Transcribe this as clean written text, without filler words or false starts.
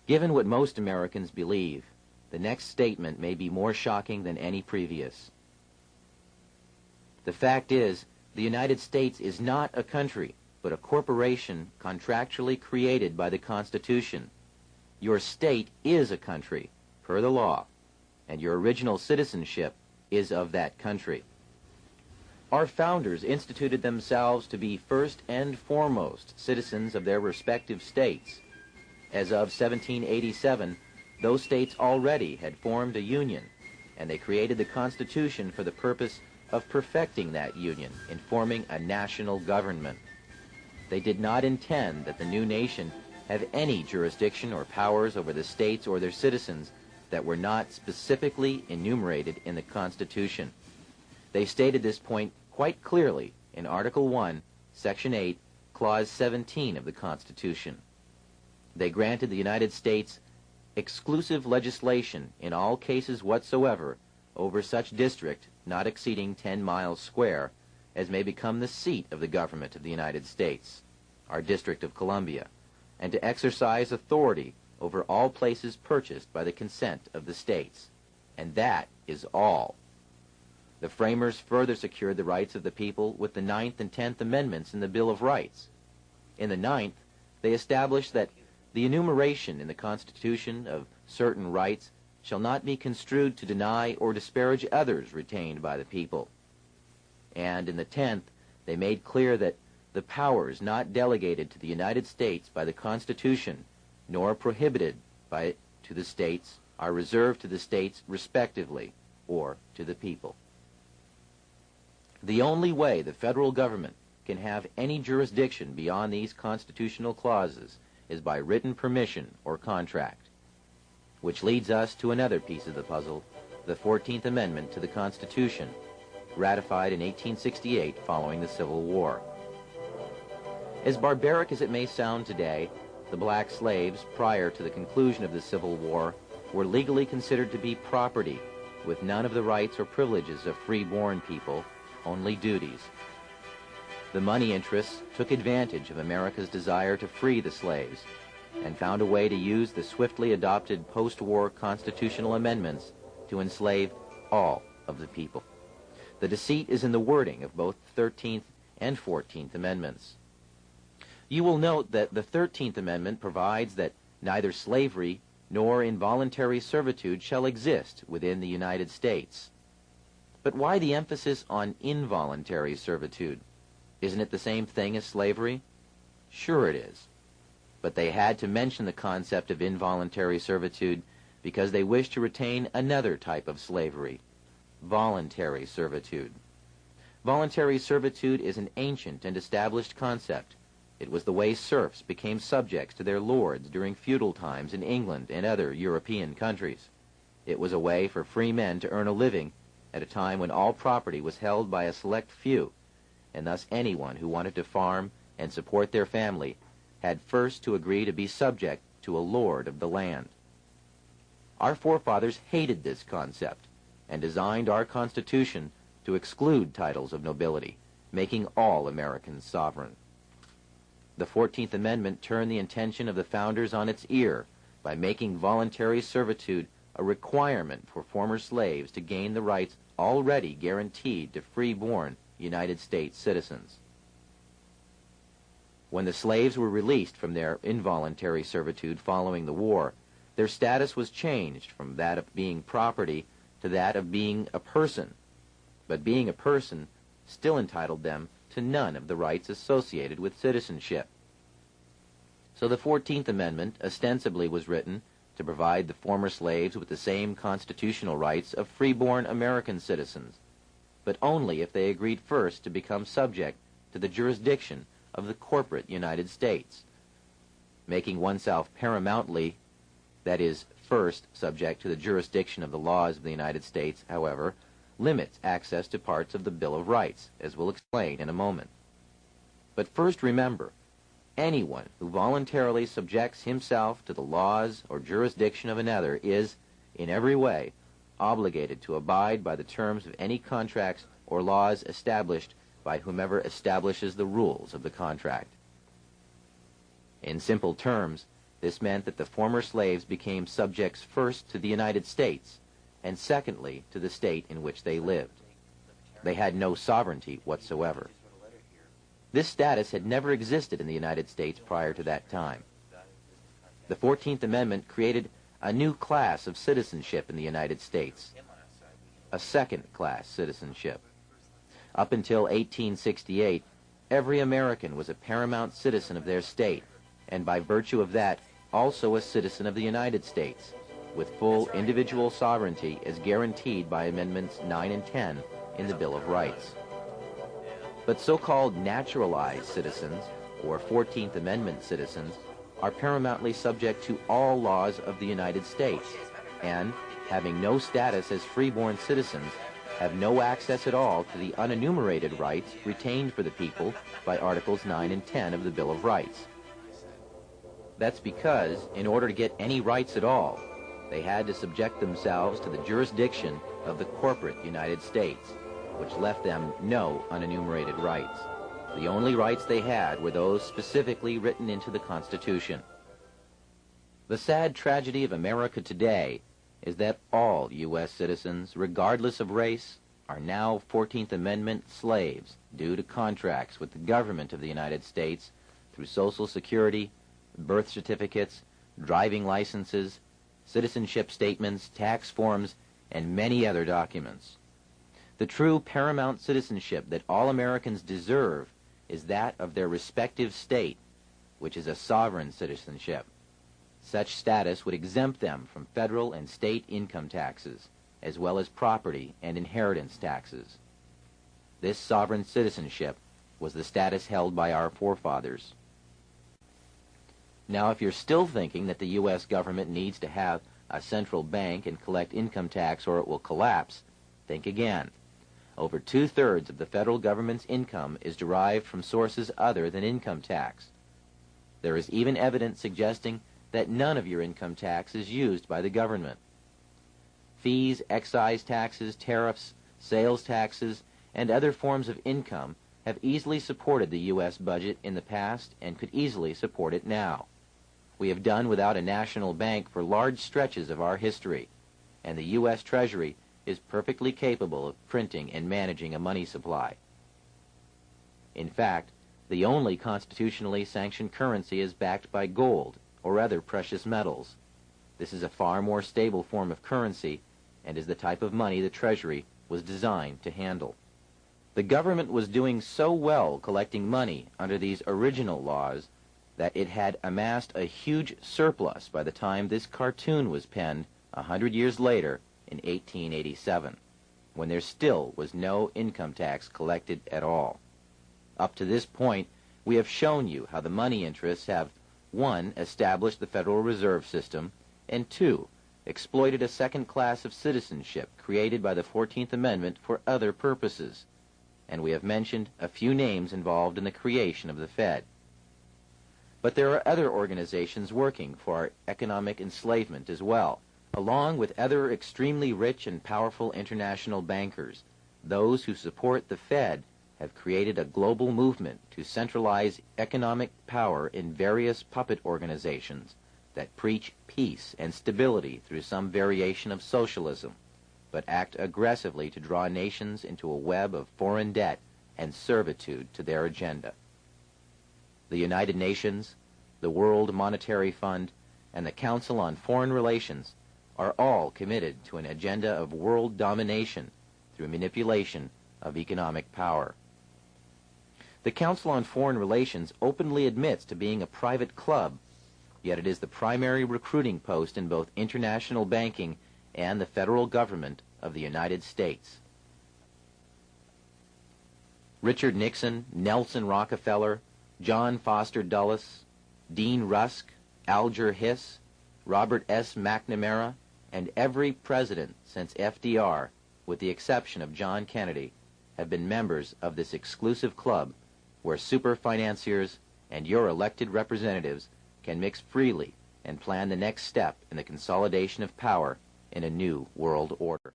Given what most Americans believe, the next statement may be more shocking than any previous. The fact is, the United States is not a country, but a corporation contractually created by the Constitution. Your state is a country, per the law, and your original citizenship is of that country. Our founders instituted themselves to be first and foremost citizens of their respective states. As of 1787, those states already had formed a union, and they created the Constitution for the purpose of perfecting that union in forming a national government. They did not intend that the new nation have any jurisdiction or powers over the states or their citizens that were not specifically enumerated in the Constitution. They stated this point quite clearly in Article 1, Section 8, Clause 17 of the Constitution. They granted the United States exclusive legislation in all cases whatsoever over such district not exceeding 10 miles square as may become the seat of the government of the United States, our District of Columbia, and to exercise authority over all places purchased by the consent of the states. And that is all. The framers further secured the rights of the people with the 9th and 10th Amendments in the Bill of Rights. In the 9th, they established that the enumeration in the Constitution of certain rights shall not be construed to deny or disparage others retained by the people. And in the 10th, they made clear that the powers not delegated to the United States by the Constitution, nor prohibited by it to the states, are reserved to the states respectively, or to the people. The only way the federal government can have any jurisdiction beyond these constitutional clauses is by written permission or contract. Which leads us to another piece of the puzzle, the 14th Amendment to the Constitution, ratified in 1868 following the Civil War. As barbaric as it may sound today, the black slaves, prior to the conclusion of the Civil War, were legally considered to be property, with none of the rights or privileges of free-born people, only duties. The money interests took advantage of America's desire to free the slaves, and found a way to use the swiftly adopted post-war constitutional amendments to enslave all of the people. The deceit is in the wording of both the 13th and 14th Amendments. You will note that the 13th Amendment provides that neither slavery nor involuntary servitude shall exist within the United States. But why the emphasis on involuntary servitude? Isn't it the same thing as slavery? Sure it is. But they had to mention the concept of involuntary servitude because they wished to retain another type of slavery, voluntary servitude. Voluntary servitude is an ancient and established concept. It was the way serfs became subjects to their lords during feudal times in England and other European countries. It was a way for free men to earn a living at a time when all property was held by a select few, and thus anyone who wanted to farm and support their family had first to agree to be subject to a lord of the land. Our forefathers hated this concept and designed our Constitution to exclude titles of nobility, making all Americans sovereign. The 14th Amendment turned the intention of the founders on its ear by making voluntary servitude a requirement for former slaves to gain the rights already guaranteed to free-born United States citizens. When the slaves were released from their involuntary servitude following the war, their status was changed from that of being property to that of being a person. But being a person still entitled them to none of the rights associated with citizenship. So the 14th Amendment ostensibly was written to provide the former slaves with the same constitutional rights of free-born American citizens, but only if they agreed first to become subject to the jurisdiction of the corporate United States. Making oneself paramountly, that is, first subject to the jurisdiction of the laws of the United States, however, limits access to parts of the Bill of Rights, as we'll explain in a moment. But first remember, anyone who voluntarily subjects himself to the laws or jurisdiction of another is, in every way, obligated to abide by the terms of any contracts or laws established by whomever establishes the rules of the contract. In simple terms, This meant that the former slaves became subjects first to the United States, and secondly to the state in which they lived. They had no sovereignty whatsoever. This status had never existed in the United States prior to that time. The 14th Amendment created a new class of citizenship in the United States, a second-class citizenship. Up until 1868, every American was a paramount citizen of their state, and by virtue of that, also a citizen of the United States, with full individual sovereignty as guaranteed by Amendments 9 and 10 in the Bill of Rights. But so-called naturalized citizens, or 14th Amendment citizens, are paramountly subject to all laws of the United States, and, having no status as freeborn citizens, have no access at all to the unenumerated rights retained for the people by Articles 9 and 10 of the Bill of Rights. That's because, in order to get any rights at all, they had to subject themselves to the jurisdiction of the corporate United States, which left them no unenumerated rights. The only rights they had were those specifically written into the Constitution. The sad tragedy of America today is that all U.S. citizens, regardless of race, are now 14th Amendment slaves due to contracts with the government of the United States through Social Security, birth certificates, driving licenses, citizenship statements, tax forms, and many other documents. The true paramount citizenship that all Americans deserve is that of their respective state, which is a sovereign citizenship. Such status would exempt them from federal and state income taxes, as well as property and inheritance taxes. This sovereign citizenship was the status held by our forefathers. Now, if you're still thinking that the U.S. government needs to have a central bank and collect income tax or it will collapse, think again. Over 2/3 of the federal government's income is derived from sources other than income tax. There is even evidence suggesting that none of your income tax is used by the government. Fees, excise taxes, tariffs, sales taxes, and other forms of income have easily supported the U.S. budget in the past and could easily support it now. We have done without a national bank for large stretches of our history, and the U.S. Treasury is perfectly capable of printing and managing a money supply. In fact, the only constitutionally sanctioned currency is backed by gold or other precious metals. This is a far more stable form of currency and is the type of money the Treasury was designed to handle. The government was doing so well collecting money under these original laws that it had amassed a huge surplus by the time this cartoon was penned 100 years later in 1887, when there still was no income tax collected at all. Up to this point, we have shown you how the money interests have 1. Established the Federal Reserve System, and 2. Exploited a second class of citizenship created by the 14th Amendment for other purposes, and we have mentioned a few names involved in the creation of the Fed. But there are other organizations working for our economic enslavement as well, along with other extremely rich and powerful international bankers. Those who support the Fed have created a global movement to centralize economic power in various puppet organizations that preach peace and stability through some variation of socialism, but act aggressively to draw nations into a web of foreign debt and servitude to their agenda. The United Nations, the World Monetary Fund, and the Council on Foreign Relations are all committed to an agenda of world domination through manipulation of economic power. The Council on Foreign Relations openly admits to being a private club, yet it is the primary recruiting post in both international banking and the federal government of the United States. Richard Nixon, Nelson Rockefeller, John Foster Dulles, Dean Rusk, Alger Hiss, Robert S. McNamara, and every president since FDR, with the exception of John Kennedy, have been members of this exclusive club where super financiers and your elected representatives can mix freely and plan the next step in the consolidation of power in a new world order.